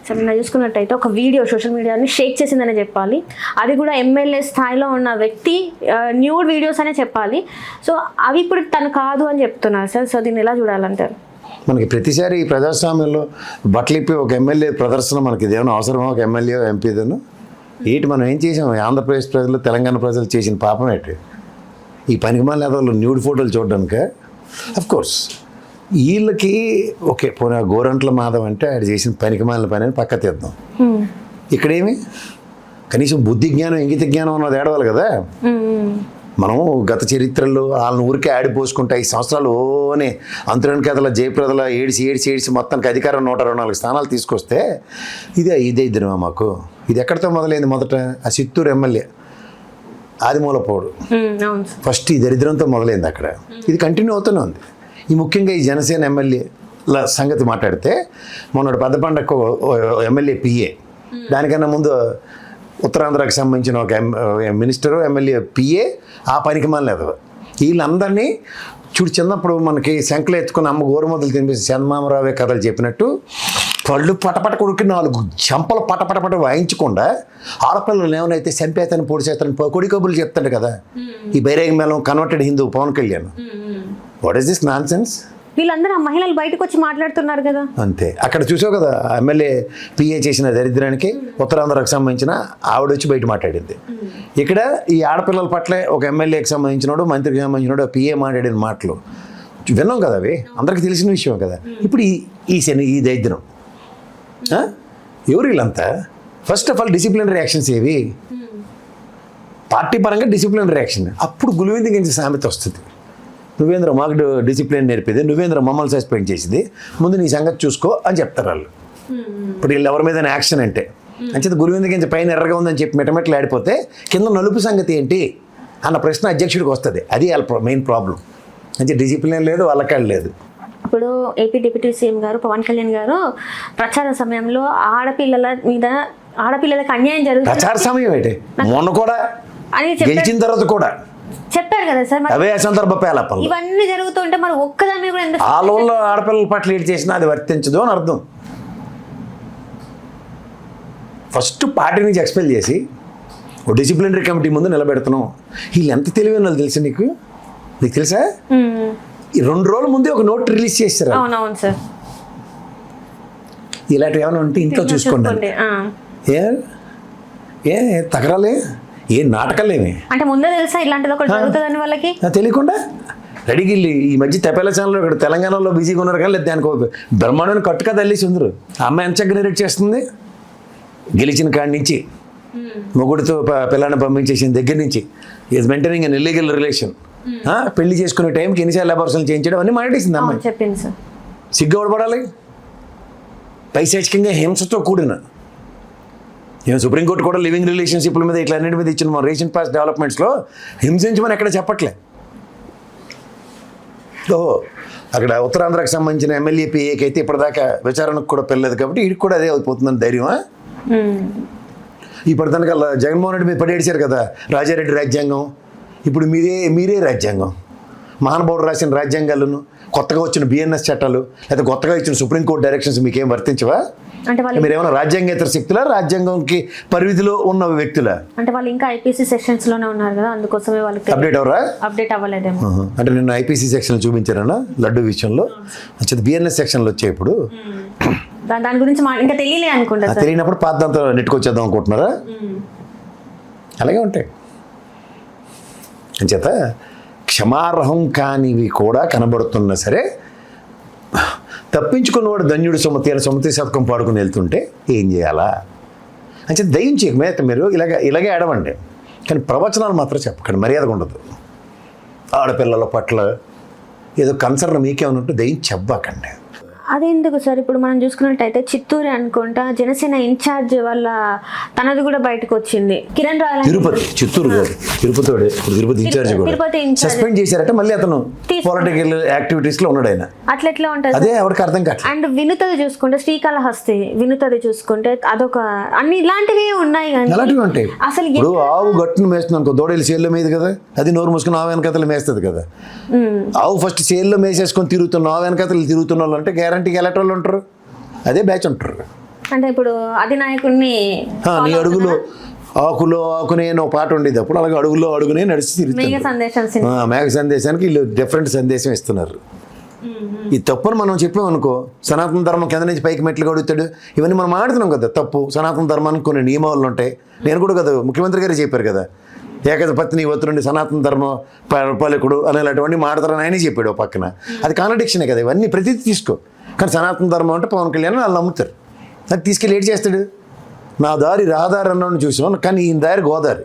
సరే నిన్న చూసుకున్నట్టయితే ఒక వీడియో సోషల్ మీడియాని షేక్ చేసిందనే చెప్పాలి. అది కూడా ఎమ్మెల్యే స్థాయిలో ఉన్న వ్యక్తి న్యూడ్ వీడియోస్ అనే చెప్పాలి. సో అవి ఇప్పుడు తను కాదు అని చెప్తున్నారు సార్. సో దీన్ని ఎలా చూడాలంటారు? మనకి ప్రతిసారి ఈ ప్రజాస్వామ్యంలో బట్టలిప్పి ఒక ఎమ్మెల్యే ప్రదర్శన మనకి ఇదేమైనా అవసరమా? ఒక ఎమ్మెల్యే ఎంపీదను ఏంటి మనం ఏం చేసాం? ఆంధ్రప్రదేశ్ ప్రజలు తెలంగాణ ప్రజలు చేసిన పాపం ఏంటి? ఈ పనికిమాల వాళ్ళు న్యూడ్ ఫోటోలు చూడడానిక? అఫ్కోర్స్ వీళ్ళకి ఓకే పోనీ గోరంట్ల మాధవ్ అంటే ఆయన చేసిన పనికిమాలిన పని అని పక్క తీద్దాం. ఇక్కడేమి కనీసం బుద్ధి జ్ఞానం ఇంగిత జ్ఞానం అన్నది ఏడవాలి కదా. మనం గత చరిత్రలో వాళ్ళని ఊరికే ఆడిపోసుకుంటే 5 సంవత్సరాలు ఓనే అంతురాని కథల జయప్రదల ఏడిసి మొత్తానికి అధికారం 124 స్థానాలు తీసుకొస్తే ఇదే ఇద్దరు మాకు. ఇది ఎక్కడితో మొదలైంది? మొదట ఆ చిత్తూరు ఎమ్మెల్యే ఆదిమూలపోడు ఫస్ట్ ఈ దరిద్రంతో మొదలైంది అక్కడ. ఇది కంటిన్యూ అవుతూనే ఉంది. ఈ ముఖ్యంగా ఈ జనసేన ఎమ్మెల్యేల సంగతి మాట్లాడితే మొన్నటి పెద్దపండకు ఎమ్మెల్యే పిఏ, దానికన్నా ముందు ఉత్తరాంధ్రకి సంబంధించిన ఒక మినిస్టరు ఎమ్మెల్యే పిఏ ఆ పనికి మాలేదు. వీళ్ళందరినీ చూడు చిన్నప్పుడు మనకి శంకలు ఎత్తుకుని అమ్మ గోరుముద్దలు తినిపిస్తే చందమామరావే కథలు చెప్పినట్టు పళ్ళు పటపట కొడుకు 4 చెంపలు పటపటపట వాయించకుండా ఆడపిల్లలు ఏమైనా చంపేతని పొడి చేతని కొడి కబుర్లు చెప్తాడు కదా ఈ బైరేగ మేళం converted Hindu Pawan Kalyan. What is this nonsense? వీళ్ళందరూ ఆ మహిళలు బయటకు వచ్చి మాట్లాడుతున్నారు కదా. అంతే. అక్కడ చూసావు కదా ఎమ్మెల్యే పిఏ చేసిన దరిద్రానికి ఉత్తరాంధ్రకు సంబంధించిన ఆవిడ వచ్చి బయట మాట్లాడింది. ఇక్కడ ఈ ఆడపిల్లల పట్లే ఒక ఎమ్మెల్యేకి సంబంధించినోడు మంత్రికి సంబంధించినోడు పిఏ మాట్లాడిన మాటలు విన్నాం కదా. అవి అందరికీ తెలిసిన విషయం కదా. ఇప్పుడు ఈ దరిద్రం ఎవరు వీళ్ళంతా? First of all disciplinary actions ఏవి? పార్టీ పరంగా డిసిప్లినరీ యాక్షన్. అప్పుడు గులివింది గురించి సామెత వస్తుంది. నువ్వేంద్ర మాకు డిసిప్లిన్ నేర్పేది, నువ్వేంద్ర మమ్మల్ని సస్పెండ్ చేసేది, ముందు నీ సంగతి చూసుకో అని చెప్తారు వాళ్ళు. ఇప్పుడు వీళ్ళు ఎవరి మీద యాక్షన్ అంటే అంచేత గురువింద గింజ పైన ఎర్రగా ఉందని చెప్పి మెటమెట్లు ఆడిపోతే కింద నలుపు సంగతి ఏంటి అన్న ప్రశ్న అధ్యక్షుడికి వస్తుంది. అది వాళ్ళ మెయిన్ ప్రాబ్లం. అంటే డిసిప్లిన్ లేదు, వాళ్ళకాడు లేదు. ఇప్పుడు ఏపీ డిప్యూటీ సీఎం గారు పవన్ కళ్యాణ్ గారు ప్రచార సమయంలో ఆడపిల్లలకు అన్యాయం జరుగుతుంది. ప్రచార సమయం ఏంటి? మొన్న కూడా గెలిచిన తర్వాత కూడా చెప్పారు కదా సార్. అవే సందర్భ పేలపల్లి ఇవన్నీ జరుగుతుంటే మరి ఒక్కదాని కూడా ఎందుకు ఆ లోన్లో ఆడపిల్లల పట్ల ఏడు చేసినా అది వర్తించదు అని అర్థం. ఫస్ట్ పార్టీ నుంచి ఎక్స్పెల్ చేసి ఓ డిసిప్లినరీ కమిటీ ముందు నిలబెడుతున్నాం. వీళ్ళు ఎంత తెలివైన వాళ్ళు తెలుసా నీకు తెలుసా? ఈ 2 రోజుల ముందే ఒక నోట్ రిలీజ్ చేస్తారు. అవునవును సార్. ఇలాంటివి ఏమైనా ఉంటే ఇంట్లో చూసుకోండి. ఏ తగరాలే ఏ నాటకాలేమి అంటే ముందే తెలుసా ఇలాంటిది ఒకటి జరుగుతుందని వాళ్ళకి తెలియకుండా రెడీకి ఈ మధ్య తెపేల ఛానల్ ఇక్కడ తెలంగాణలో బిజీగా ఉన్నారు కానీ లేదు దానికి బ్రహ్మాండమైన కట్టుగా తల్లిసి ఉందరు. అమ్మాయి ఎంత జనరేట్ చేస్తుంది గెలిచిన కాడి నుంచి మొగుడితో పిల్లాన్ని పంపించేసిన దగ్గర నుంచి is maintaining an illegal relation. పెళ్లి చేసుకునే టైంకి ఎన్నిసార్లు అబార్షన్లు చేయించడం అన్నీ మాట్లాడేసింది అమ్మాయి. చెప్పింది సార్. సిగ్గుపడాలి. పైశాచికంగా హింసతో కూడిన సుప్రీంకోర్టు కూడా లివింగ్ రిలేషన్షిప్ల మీద ఇట్లా అన్నింటి మీద ఇచ్చిన మన రీసెంట్ పాస్ట్ డెవలప్మెంట్స్లో హింసించమని ఎక్కడ చెప్పట్లే. అక్కడ ఉత్తరాంధ్రకు సంబంధించిన ఎమ్మెల్యే పిఏకి అయితే ఇప్పటిదాకా విచారణకు కూడా పెళ్ళలేదు కాబట్టి వీడికి కూడా అదే అయిపోతుందని ధైర్యమా? ఇప్పటిదానికల్లా జగన్మోహన్ రెడ్డి మీద పడేసారు కదా రాజారెడ్డి రాజ్యాంగం. ఇప్పుడు మీరే రాజ్యాంగం. మహానుభావుడు రాసిన రాజ్యాంగాలను కొత్తగా వచ్చిన బిఎన్ఎస్ చట్టాలు లేదా కొత్తగా ఇచ్చిన సుప్రీంకోర్టు డైరెక్షన్స్ మీకేం వర్తించవా? అంటే మీరు ఏమైనా రాజ్యాంగేతర శక్తులా రాజ్యాంగంకి పరిధిలో ఉన్న వ్యక్తులా? అంటే వాళ్ళు ఇంకా ఐపీసీ సెక్షన్స్ లోనే ఉన్నారు కదా అందుకోసమే వాళ్ళకి అప్డేట్ అవ్వలేదేమో. అంటే నిన్న ఐపీసీ సెక్షన్ చూపించారన్నా లడ్డు విషయంలో బిఎన్ఎస్ సెక్షన్లు వచ్చాయి. ఇప్పుడు దాని గురించి ఇంకా తెలియలే అనుకుంటా. తెలియనప్పుడు పాతంతో నెట్టుకొచ్చేద్దాం అనుకుంటున్నారా? అలాగే ఉంటాయి. అంచేత క్షమార్హం కానివి కూడా కనబడుతున్నా సరే తప్పించుకున్నవాడు ధన్యుడు సుమతి శతకం పాడుకుని వెళ్తుంటే ఏం చేయాలా అంటే దయ్యం చేయకమే మీరు ఇలాగే ఆడవండి. కానీ ప్రవచనాలు మాత్రం చెప్పకండి, మర్యాదగా ఉండదు. ఆడపిల్లల పట్ల ఏదో కన్సర్న్ మీకేమైనా ఉంటే దయ్యం చెప్పకండి. అదెందుకు సార్? ఇప్పుడు మనం చూసుకున్నట్టయితే చిత్తూరు అనుకుంటా జనసేన ఇన్ఛార్జ్ వల్ల తనది కూడా బయటకు వచ్చింది. కిరణ్ రాయల్ చిత్తూరు తిరుపతి ఇన్ఛార్జ్ కూడా సస్పెండ్ చేశారట. మళ్ళీ అతను పొలిటికల్ యాక్టివిటీస్ లో ఉన్నాడు. ఆయన అట్లా ఎట్లా ఉంటుంది అదే ఎవరికి అర్థం కాదు. అండ్ వినుతది చూసుకుంటే శ్రీకాళహస్తి వినుతది చూసుకుంటే అదొక అన్ని ఇలాంటివి ఉన్నాయి. అలాంటివి ఉంటాయి. అసలు ఇప్పుడు ఆవు గట్టును మేస్తుంది అనుకో, దూడలు సేల్లో మీద కదా, అది నోరు మూసుకుని ఆవు వెనకతలు మేస్తుంది కదా. ఆవు ఫస్ట్ సేల్లో మేసేసుకొని తిరుగుతున్న ఆవు వెనకతలు తిరుగుతున్న వాళ్ళు అంటే గ్యారంటీకి ఎలాంటి వాళ్ళు ఉంటారు? అదే బ్యాచ్ ఉంటారు. అంటే ఇప్పుడు అధినాయకుడిని నీ అడుగులో ఆకులో ఆకునే అని ఒక పాట ఉండేది అప్పుడు, అలాగే అడుగులో అడుగునే నడిచి మేఘ తిరుగుతుంది. సందేశం సినిమా. మేఘ సందేశానికి వీళ్ళు డిఫరెంట్ సందేశం ఇస్తున్నారు. ఈ తప్పును మనం చెప్పామనుకో, సనాతన ధర్మం కింద నుంచి పైకి మెట్లు కడుగుతాడు, ఇవన్నీ మనం ఆడుతున్నాం కదా తప్పు. సనాతన ధర్మానికి కొన్ని నియమాలు ఉంటాయి. నేను కూడా కదా ముఖ్యమంత్రి గారే చెప్పారు కదా, ఏకపత్ని ఒత్తునుండి సనాతన ధర్మం పలుకుడు అనేలాంటివన్నీ మాడతారని ఆయనే చెప్పాడు ఓ పక్కన. అది కాంట్రడిక్షనే కదా, ఇవన్నీ ప్రతిదీ తీసుకో. కానీ సనాతన ధర్మం అంటే పవన్ కళ్యాణ్ వాళ్ళు నమ్ముతారు. అది తీసుకెళ్ళి ఏడు చేస్తాడు. నా దారి రహదారి అన్నాడు చూసాం, కానీ ఈయన దారి గోదావరి.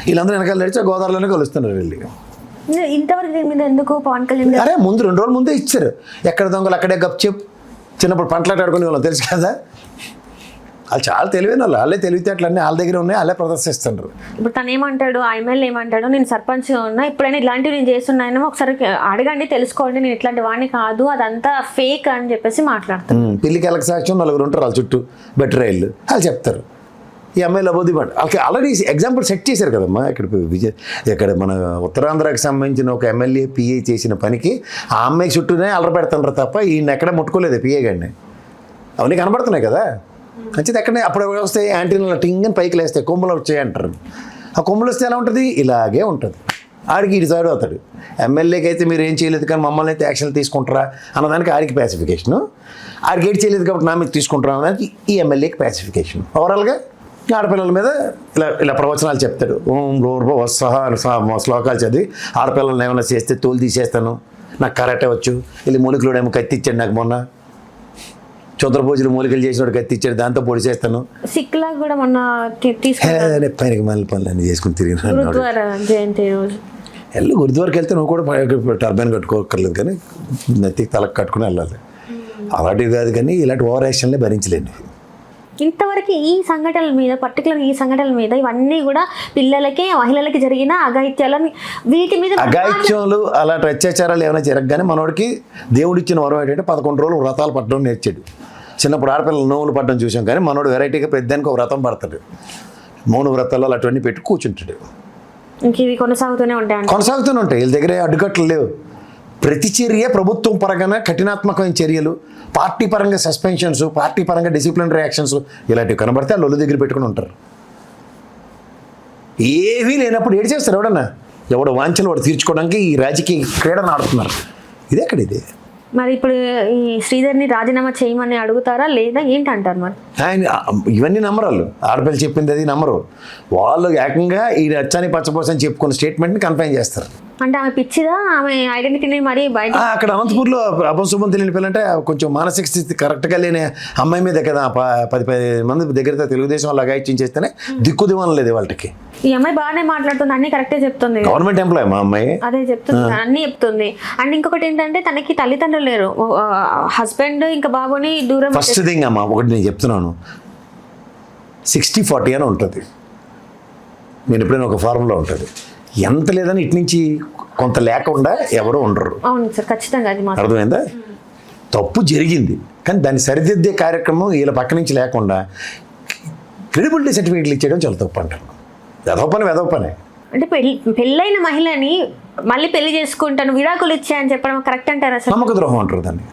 వీళ్ళందరూ వెనకాల నడిచి గోదావరిలోనే కలుస్తున్నారు వీళ్ళు. ఇంతవరకు దీని మీద ఎందుకు పవన్ కళ్యాణ్ అరే ముందు 2 రోజుల ముందే ఇచ్చారు. ఎక్కడ దొంగలు అక్కడే గప్ చెప్పు. చిన్నప్పుడు పంటలాటాడుకునే వాళ్ళం తెలుసు కదా. వాళ్ళు చాలా తెలివైన వాళ్ళు, వాళ్ళే తెలివితేటలు అన్నీ వాళ్ళ దగ్గర ఉన్నాయి, వాళ్ళే ప్రదర్శిస్తున్నారు. ఇప్పుడు తను ఏమంటాడు, ఆ ఎమ్మెల్యే ఏమంటాడు, నేను సర్పంచ్గా ఉన్నా, ఇప్పుడైనా ఇలాంటివి నేను చేస్తున్నాను ఒకసారి అడగండి, తెలుసుకోండి, నేను ఇట్లాంటి వాడిని కాదు, అదంతా ఫేక్ అని చెప్పేసి మాట్లాడతాను. పిల్లికి ఎలక సాక్ష్యం 4 ఉంటారు వాళ్ళ చుట్టూ బెటర్ రైళ్ళు, వాళ్ళు చెప్తారు. ఈ ఎమ్మెల్యే అబోధి మాట వాళ్ళకి ఆల్రెడీ ఎగ్జాంపుల్ సెట్ చేశారు కదమ్మా. ఇక్కడ మన ఉత్తరాంధ్రకి సంబంధించిన ఒక ఎమ్మెల్యే పిఏ చేసిన పనికి ఆ అమ్మాయి చుట్టూనే అల్లరి పెడుతున్నారు తప్ప ఈయన ఎక్కడ ముట్టుకోలేదు పిఏ గారిని. అవన్నీ కనబడుతున్నాయి కదా. మంచిది ఎక్కడనే అప్పుడు వస్తే యాంటీనాలు టింగ్ అని పైకి లేస్తాయి, కొమ్ములు వచ్చాయి అంటారు. ఆ కొమ్ములు వస్తే ఎలా ఉంటుంది, ఇలాగే ఉంటుంది. ఆడికి ఇటు సైడ్ అవుతాడు. ఎమ్మెల్యేకి అయితే మీరు ఏం చేయలేదు కానీ మమ్మల్ని అయితే యాక్షన్లు తీసుకుంటారా అన్నదానికి ఆడికి ప్యాసిఫికేషను. ఆడికి ఏం చేయలేదు కాబట్టి నా మీద తీసుకుంటారా అన్నదానికి ఈ ఎమ్మెల్యేకి ప్యాసిఫికేషన్. ఓవరాల్గా ఆడపిల్లల మీద ఇలా ప్రవచనాలు చెప్తాడు. ఓం రోర్భో వత్సహ శ్లోకాలు చదివి ఆడపిల్లలను ఏమైనా చేస్తే తోలు తీసేస్తాను, నాకు కరాటే వచ్చు, వెళ్ళి మూలికలుడేమో కత్తిచ్చాడు నాకు మొన్న, చంద్రభోజులు మూలికలు చేసినోడు కత్తిచ్చాడు, దాంతో పొడి చేస్తాను. సిక్లా కూడా మొన్న పైనకి మళ్ళీ పనులు అన్నీ చేసుకుని తిరిగిన జయంతి రోజు గురుద్వారాకి వెళ్తే నువ్వు కూడా టర్బైన్ కట్టుకోకర్లేదు, కానీ నెత్తికి తలకు కట్టుకుని వెళ్ళాలి. అలాంటివి కాదు, కానీ ఇలాంటి ఓవర్ యాక్షన్లే భరించలేండి. ఇంతవరకు ఈ సంఘటనల మీద, పర్టికులర్ ఈ సంఘటనల మీద, ఇవన్నీ కూడా పిల్లలకి మహిళలకి జరిగిన అఘాయిత్యాలని, వీటి మీద అఘాయిత్యాలు అలాంటి అత్యాచారాలు ఏమైనా జరగగానే మనోడికి దేవుడిచ్చిన వరం ఏంటంటే 11 రోజులు వ్రతాలు పట్టడం నేర్చాడు. చిన్నప్పుడు ఆడపిల్లలు నోవులు పట్టడం చూసాం, కానీ మనోడు వెరైటీగా పెద్దానికి ఒక వ్రతం పడతాడు. 3 వ్రతాలు అలాంటివన్నీ పెట్టి కూర్చుంటాడు. ఇంక ఇవి కొనసాగుతూనే ఉంటాయి. వీళ్ళ దగ్గర అడ్డుకట్లు లేవు. ప్రతి చర్య ప్రభుత్వం పరంగా కఠినాత్మకమైన చర్యలు, పార్టీ పరంగా సస్పెన్షన్స్, పార్టీ పరంగా డిసిప్లిన్ రియాక్షన్స్ ఇలాంటివి కనబడితే వాళ్ళు దగ్గర పెట్టుకుని ఉంటారు. ఏవీ లేనప్పుడు ఏడు చేస్తారు. ఎవడో వాంఛలు వాడు తీర్చుకోవడానికి ఈ రాజకీయ క్రీడను ఆడుతున్నారు. ఇది మరి ఇప్పుడు ఈ శ్రీధర్ని రాజీనామా చేయమని అడుగుతారా లేదా ఏంటంటారు? మరి ఆయన ఇవన్నీ నమ్మరాలు, ఆడపిల్ల చెప్పింది అది నమ్మరు. వాళ్ళు ఏకంగా ఈ రచ్చాని పచ్చపోసని చెప్పుకున్న స్టేట్మెంట్ని కన్ఫైన్ చేస్తారు. అంటే ఆమె పిచ్చిదా, ఆమె ఐడెంటిటీని మరి బయట అక్కడ అనంతపూర్లో అపశుభం తెలియని పిల్లంటే కొంచెం మానసిక స్థితి కరెక్ట్గా లేని అమ్మాయి మీద కదా 10 మంది దగ్గర తెలుగుదేశం వాళ్ళు అగాయిత్యం చేస్తేనే దిక్కు దివానం లేదు వాళ్ళకి. ఈ అమ్మాయి బాగానే మాట్లాడుతుంది, అన్ని కరెక్టే చెప్తుంది. గవర్నమెంట్ ఎంప్లాయ్ మా అమ్మాయి, అదే చెప్తుంది, అన్ని చెప్తుంది. అండ్ ఇంకొకటి ఏంటంటే తనకి తల్లిదండ్రులు లేరు, హస్బెండ్ ఇంకా బాబుని దూరం. ఫస్ట్ థింగ్ అమ్మా ఒకటి నేను చెప్తున్నాను, 60-40 అని ఉంటుంది. నేను ఎప్పుడైనా ఒక ఫార్ములా ఉంటుంది, ఎంత లేదని ఇటు నుంచి కొంత లేకుండా ఎవరు ఉండరు. అవును సార్, ఖచ్చితంగా. అది అర్థమైందా? తప్పు జరిగింది కానీ దాన్ని సరిదిద్దే కార్యక్రమం వీళ్ళ పక్క నుంచి లేకుండా క్రెడిబిలిటీ సర్టిఫికేట్లు ఇచ్చేయడం చాలా తప్పు అంటారు. వెదవ పనే. అంటే పెళ్ళైన మహిళని మళ్ళీ పెళ్లి చేసుకుంటాను, విడాకులు ఇచ్చాయని చెప్పడం కరెక్ట్ అంటారా సార్? నమ్మక ద్రోహం అంటారు దాన్ని.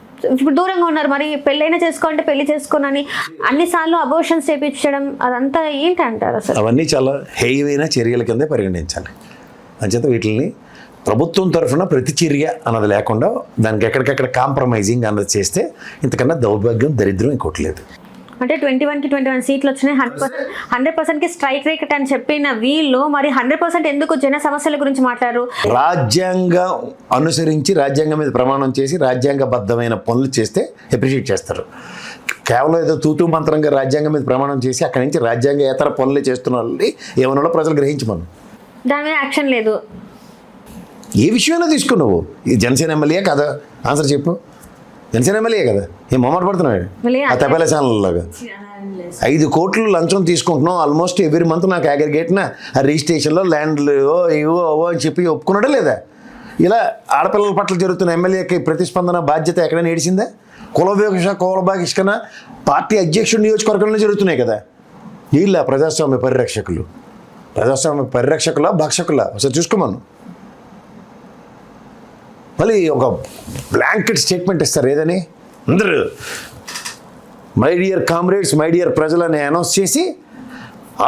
ఇప్పుడు దూరంగా ఉన్నారు, మరి పెళ్ళైనా చేసుకోంటే పెళ్లి చేసుకోనని అన్నిసార్లు అబోర్షన్స్ చేయించడం అదంతా ఏంటి అంటారు అసలు? అవన్నీ చాలా హెయివైన చర్యల కిందే పరిగణించాలి. అంచేత వీటిని ప్రభుత్వం తరఫున ప్రతి చర్య అన్నది లేకుండా దానికి ఎక్కడికెక్కడ కాంప్రమైజింగ్ అన్నది చేస్తే ఇంతకన్నా దౌర్భాగ్యం, దరిద్రం ఇంకోటి లేదు. అంటే 21కి 21 సీట్లు వచ్చినాయి, 100%కి స్ట్రైక్ రేట్ అని చెప్పిన వీళ్ళు మరి 100% ఎందుకు జన సమస్యల గురించి మాట్లాడారు? రాజ్యాంగం అనుసరించి రాజ్యాంగం మీద ప్రమాణం చేసి రాజ్యాంగబద్ధమైన పనులు చేస్తే అప్రిషియేట్ చేస్తారు. కేవలం ఏదో తూతూ మంత్రంగా రాజ్యాంగం మీద ప్రమాణం చేసి అక్కడి నుంచి రాజ్యాంగేతర పనులు చేస్తున్న వాళ్ళని ఏమన్నా ప్రజలు గ్రహించమను. దాని మీద యాక్షన్ లేదు. ఏ విషయమైనా తీసుకున్నావు, ఈ జనసేన ఎమ్మెల్యే కదా, ఆన్సర్ చెప్పు. జనసేన ఎమ్మెల్యే కదా, ఏం మొమ్మట పడుతున్నాడు ఆ తపాలా ఛానల్లాగా. 5 కోట్లు లంచం తీసుకుంటున్నాం ఆల్మోస్ట్ ఎవ్రీ మంత్, నాకు అగ్రిగేట్న ఆ రిజిస్ట్రేషన్లో ల్యాండ్లు ఇవో అని చెప్పి ఒప్పుకున్నాడా లేదా? ఇలా ఆడపిల్లల పట్ల జరుగుతున్న ఎమ్మెల్యేకి ప్రతిస్పందన బాధ్యత ఎక్కడైనా ఏడిసిందా? కులబహిష్కరణ పార్టీ అధ్యక్షుడు నియోజకవర్గంలో జరుగుతున్నాయి కదా. వీళ్ళ ప్రజాస్వామ్య పరిరక్షకుల భక్షకుల ఒకసారి చూసుకోమను. మళ్ళీ ఒక బ్లాంకెట్ స్టేట్మెంట్ ఇస్తారు ఏదని, అందరూ my dear comrades, my dear ప్రజలని అనౌన్స్ చేసి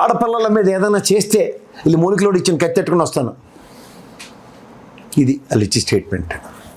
ఆడపిల్లల మీద ఏదైనా చేస్తే వీళ్ళు మూలికలోడు ఇచ్చిన కత్తెట్టుకుని వస్తాను. ఇది వాళ్ళు ఇచ్చే స్టేట్మెంట్.